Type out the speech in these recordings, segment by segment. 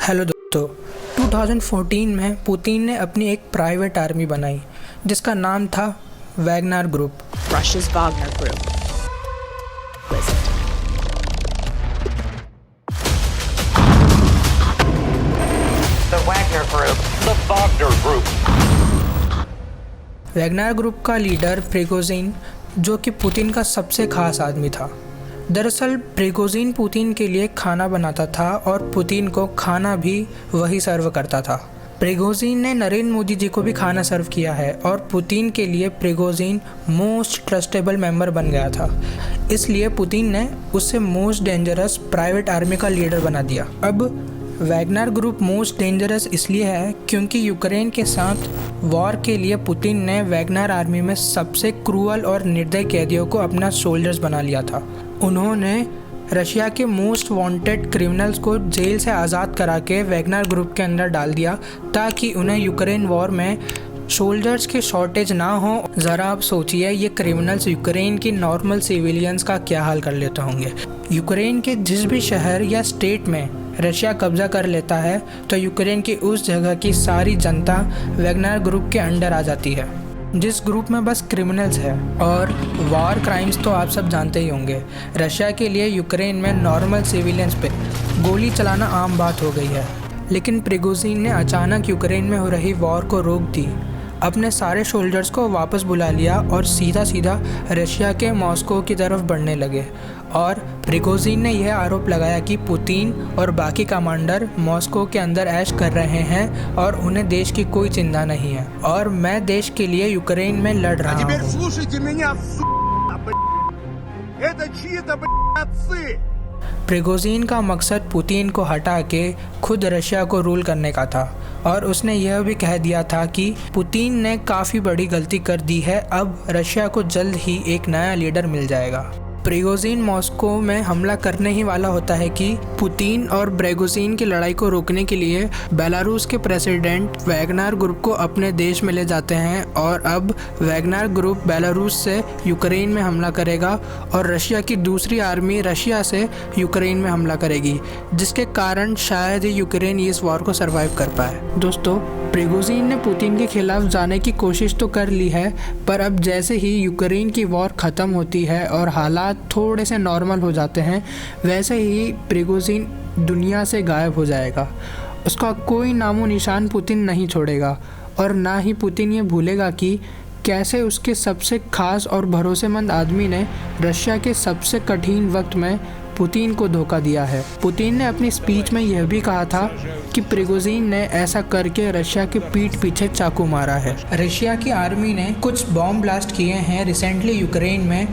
Hello दोस्तों। 2014 में Putin ने अपनी एक प्राइवेट आर्मी बनाई जिसका नाम था Wagner group. Russia's Wagner Group. Listen. The Wagner Group. The Wagner Group. Wagner group का लीडर प्रिगोजिन, जो कि पुतिन का सबसे खास आदमी था। दरअसल प्रिगोजिन पुतिन के लिए खाना बनाता था और पुतिन को खाना भी वही सर्व करता था। प्रिगोजिन ने नरेंद्र मोदी जी को भी खाना सर्व किया है और पुतिन के लिए प्रिगोजिन मोस्ट ट्रस्टेबल मेंबर बन गया था। इसलिए पुतिन ने उसे मोस्ट डेंजरस प्राइवेट आर्मी का लीडर बना दिया। अब वैगनर ग्रुप मोस्ट डेंजरस इसलिए है क्योंकि यूक्रेन के साथ वॉर के लिए पुतिन ने वैगनर आर्मी में सबसे क्रूअल और निर्दयी कैदियों को अपना सोल्जर्स बना लिया था। उन्होंने रशिया के मोस्ट वांटेड क्रिमिनल्स को जेल से आज़ाद करा के वैगनर ग्रुप के अंदर डाल दिया ताकि उन्हें यूक्रेन वॉर में सोल्जर्स की शॉर्टेज ना हो। ज़रा आप सोचिए, ये क्रिमिनल्स यूक्रेन की नॉर्मल सिविलियंस का क्या हाल कर लेते होंगे। यूक्रेन के जिस भी शहर या स्टेट में रशिया कब्जा कर लेता है तो यूक्रेन की उस जगह की सारी जनता वैगनर ग्रुप के अंडर आ जाती है, जिस ग्रुप में बस क्रिमिनल्स है। और वॉर क्राइम्स तो आप सब जानते ही होंगे। रशिया के लिए यूक्रेन में नॉर्मल सिविलियंस पे गोली चलाना आम बात हो गई है। लेकिन प्रिगोजिन ने अचानक यूक्रेन में हो रही वॉर को रोक दी, अपने सारे सोल्जर्स को वापस बुला लिया और सीधा सीधा रशिया के मॉस्को की तरफ बढ़ने लगे। और प्रिगोजिन ने यह आरोप लगाया कि पुतिन और बाकी कमांडर मॉस्को के अंदर ऐश कर रहे हैं और उन्हें देश की कोई चिंता नहीं है और मैं देश के लिए यूक्रेन में लड़ रहा हूँ। प्रिगोजिन का मकसद पुतिन को हटा के खुद रशिया को रूल करने का था और उसने यह भी कह दिया था कि पुतिन ने काफ़ी बड़ी गलती कर दी है, अब रशिया को जल्द ही एक नया लीडर मिल जाएगा। प्रिगोजिन मॉस्को में हमला करने ही वाला होता है कि पुतिन और प्रिगोजिन की लड़ाई को रोकने के लिए बेलारूस के प्रेसिडेंट वैगनर ग्रुप को अपने देश में ले जाते हैं और अब वैगनर ग्रुप बेलारूस से यूक्रेन में हमला करेगा और रशिया की दूसरी आर्मी रशिया से यूक्रेन में हमला करेगी, जिसके कारण शायद ही यूक्रेन इस वॉर को सर्वाइव कर पाए। दोस्तों, प्रिगोजिन ने पुतिन के खिलाफ जाने की कोशिश तो कर ली है, पर अब जैसे ही यूक्रेन की वॉर ख़त्म होती है और हालात थोड़े से नॉर्मल हो जाते हैं, वैसे ही प्रिगोजिन दुनिया से गायब हो जाएगा। उसका कोई नामो निशान पुतिन नहीं छोड़ेगा और ना ही पुतिन ये भूलेगा कि कैसे उसके सबसे खास और भरोसेमंद आदमी ने रशिया के सबसे कठिन वक्त में पुतिन को धोखा दिया है। पुतिन ने अपनी स्पीच में यह भी कहा था कि प्रिगोजिन ने ऐसा करके रशिया के पीठ पीछे चाकू मारा है। रशिया की आर्मी ने कुछ बॉम्ब ब्लास्ट किए हैं रिसेंटली यूक्रेन में,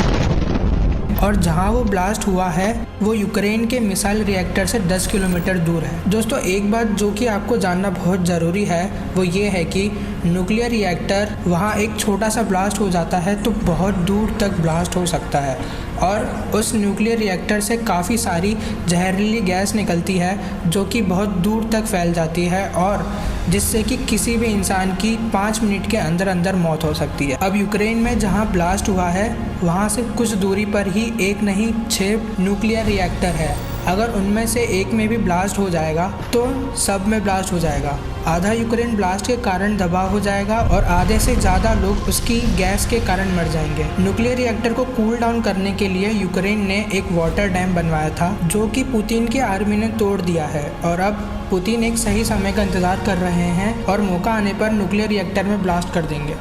और जहां वो ब्लास्ट हुआ है वो यूक्रेन के मिसाइल रिएक्टर से 10 किलोमीटर दूर है। दोस्तों, एक बात जो कि आपको जानना बहुत ज़रूरी है वो ये है कि न्यूक्लियर रिएक्टर वहाँ एक छोटा सा ब्लास्ट हो जाता है तो बहुत दूर तक ब्लास्ट हो सकता है और उस न्यूक्लियर रिएक्टर से काफ़ी सारी जहरीली गैस निकलती है जो कि बहुत दूर तक फैल जाती है और जिससे कि किसी भी इंसान की 5 मिनट के अंदर अंदर मौत हो सकती है। अब यूक्रेन में जहाँ ब्लास्ट हुआ है वहाँ से कुछ दूरी पर ही एक नहीं 6 न्यूक्लियर रिएक्टर है। अगर उनमें से एक में भी ब्लास्ट हो जाएगा तो सब में ब्लास्ट हो जाएगा। आधा यूक्रेन ब्लास्ट के कारण तबाह हो जाएगा और आधे से ज़्यादा लोग उसकी गैस के कारण मर जाएंगे। न्यूक्लियर रिएक्टर को कूल डाउन करने के लिए यूक्रेन ने एक वाटर डैम बनवाया था जो कि पुतिन की आर्मी ने तोड़ दिया है और अब पुतिन एक सही समय का इंतज़ार कर रहे हैं और मौका आने पर न्यूक्लियर रिएक्टर में ब्लास्ट कर देंगे।